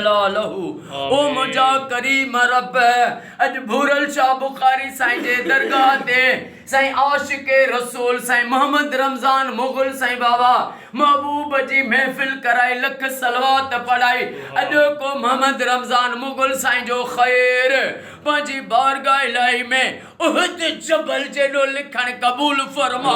जलालहू ओ मुझा करीम रब अज भूरल शाह बुखारी साईं जे दरगाह ते साईं आशिक़े रसूल साईं मोहम्मद रमज़ान मुग़ल साईं बाबा महबूब जी महफ़िल कराई लख सलवात पढ़ाई अॼु को मोहम्मद रमज़ान मुग़ल साईं जो ख़ैर पंहिंजी बारगाह इलाही में उहद जबल जेॾो लिखण क़बूल फरमा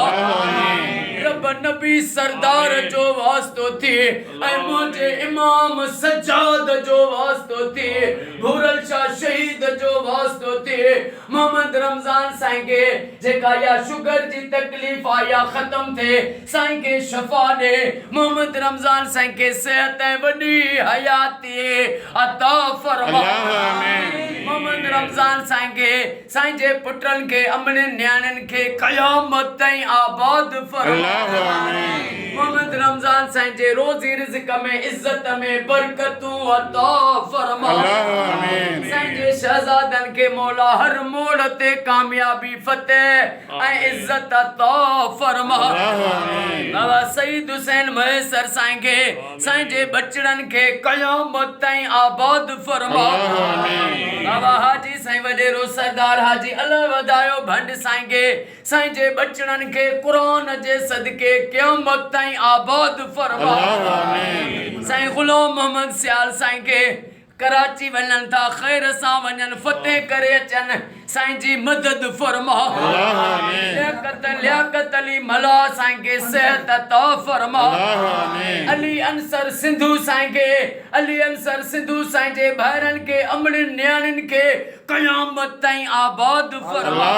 रब नबी सरदार जो वास्तो थिए ऐं मुंहिंजे इमाम सजाद जो वास्तो थिए भूरल शाह शहीद जो वास्तो थिए मोहम्मद रमज़ान साईं खे जेका या शुगर जी तकलीफ़ आ या ख़त्म थिए साईं खे शफ़ा ॾे मोहम्मद रमज़ान साईं खे सिहत ऐं वॾी हयाती अता फरमा मोहम्मद रमज़ान साईं खे साईं जे पुटनि खे अमड़नि न्याणियुनि खे क़यामत ताईं आबाद फरमा मोहम्मद रमज़ान साईं जे रोज़ी रिज़्क़ में इज़्ज़त में बरकतूं अता फरमा साईं जे शहज़ादनि खे मौला हर मोड़ ते कामयाबी फतेह ऐं इज़्ज़त अता फरमा बाबा सईद हुसैन मैसर साईं खे साईं जे बचड़नि खे क़यामत ताईं आबाद फरमा बाबा हाजी साईं वडेरो सरदार हाजी अल्लाह वधायो भंड साईं खे साईं जे बचड़नि खे क़ुरान जे सदके क़यामत ताईं आबाद फरमा साईं गुलाम मोहम्मद सियाल साईं खे कराची वञनि था ख़ैर सां वञनि फतेह करे अचनि साईं जी मदद फरमा लियाकत अली मला साईं खे सिहत अता फरमा अली अंसर सिंधु साईं खे अली अंसर सिंधु साईं जे भाइरनि खे अमड़नि न्याणियुनि खे क़यामत ताईं आबाद फरमा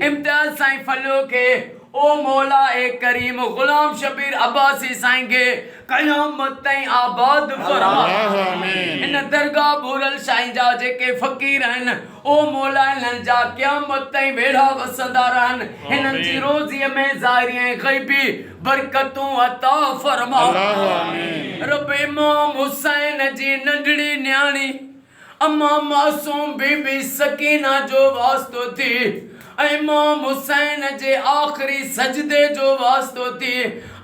इम्तियाज़ साईं फलियो खे ओ मौला ए करीम गुलाम शबीर अब्बासी साईं खे क़यामत ताईं आबाद फरमा इन दरगाह भूरल साईं जा जेके फ़क़ीर आहिनि ओ मौला इन्हनि जा क़यामत ताईं वेड़ा वसंदा रहनि हिननि जी रोज़ीअ में ज़ाहिरी ऐं ग़ैबी बरकतूं अता फरमा रब इमाम हुसैन जी नंढड़ी न्याणी अम्मा मासूम बीबी सकीना जो वास्तो थी इमाम हुसैन जे आख़िरी सजदे जो वास्तो थी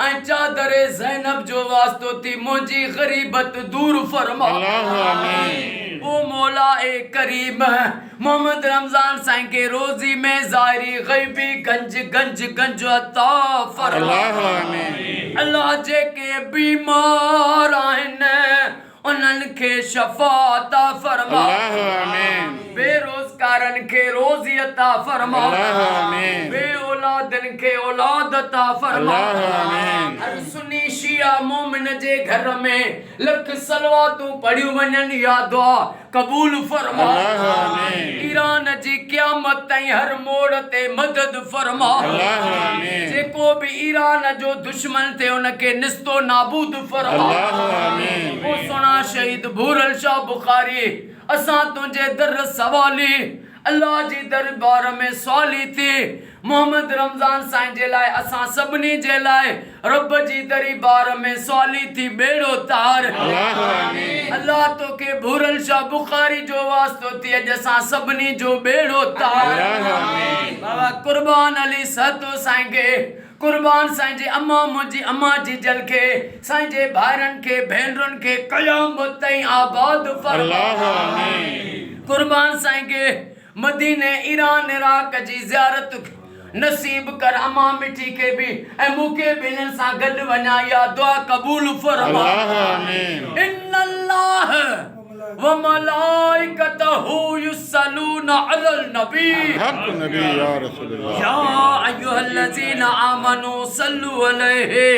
ऐं चादर ज़ैनब जो वास्तो थी मुंहिंजी ग़रीबत दूर फरमा ओ मौला ए करीम मोहम्मद रमज़ान साईं खे रोज़ी में ज़ाहिरी ग़ैबी गंज अता फरमा अल्लाह जेके बीमार आहिनि उन्हनि खे शफ़ा अता फरमा बेरोज़गारनि खे रोज़ी अता फरमा बे औलादनि खे औलाद अता फरमा हर सुन्नी शिया मोमिन जे घर में लख सलवातूं पढ़ियूं वञनि या दुआ कबूल फरमा ईरान जी क़यामत ताईं हर मोड़ ते मदद फरमा जेको भी ईरान जो दुश्मन थे उनके निस्तो नाबूद फरमा ओ सोना शहीद भूरल शाह बुखारी असां तुझे दर सवाली अल्लाह जी दरबार में सवाली थी मोहम्मद रमज़ान साईं जे लाइ असां सभिनी जे लाइ रब जी दरबार में सवाली थी बेड़ो तार अल्लाह तोखे भूरल शाह बुखारी जो वास्तो थी अॼु असां सभिनी जो बेड़ो तार बाबा कुर्बान अली सतो साईं खे कुर्बान साईं जे अम्मा मुंहिंजी अम्मा जी जल खे साईं जे भाइरनि खे भेनरुनि खे क़यामत ताईं आबाद फरमा कुर्बान साईं खे मदीने ईरान इराक जी ज़ियारत नसीब कर अम्मा मिठी के भी ऐं मूंखे बि हिननि सां गॾु वञा या दुआ क़बूल फरमा इन्नल्लाह व मलाइकतहू युसल्लूना अलल नबी हक नबी या रसूलल्लाह या अय्युहल्लज़ीना आमनू सल्लू अलैहि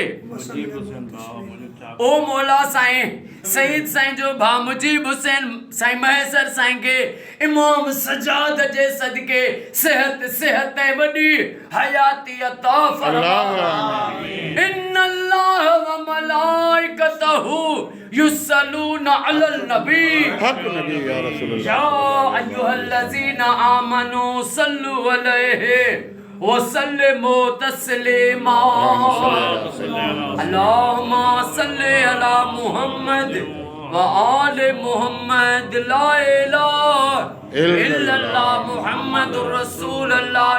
ओ मौला साईं सईद साईं जो भा मुजीब हुसैन साईं महेसर साईं के इमाम सजाद जे सदके सेहत ऐं वॾी हयाती अता फरमा इन्नल्लाह व मलाइकतहू युसल्लूना अलल नबी हक नबी या रसूलल्लाह या अय्युहल्लज़ीना आमनू सल्लू अलैहि वसल्लिमू तस्लीमा अल्लाहुम्मा सल्लि अला मुहम्मद व आले मुहम्मद ला इलाहा इल्लल्लाह मुहम्मदुर रसूलुल्लाह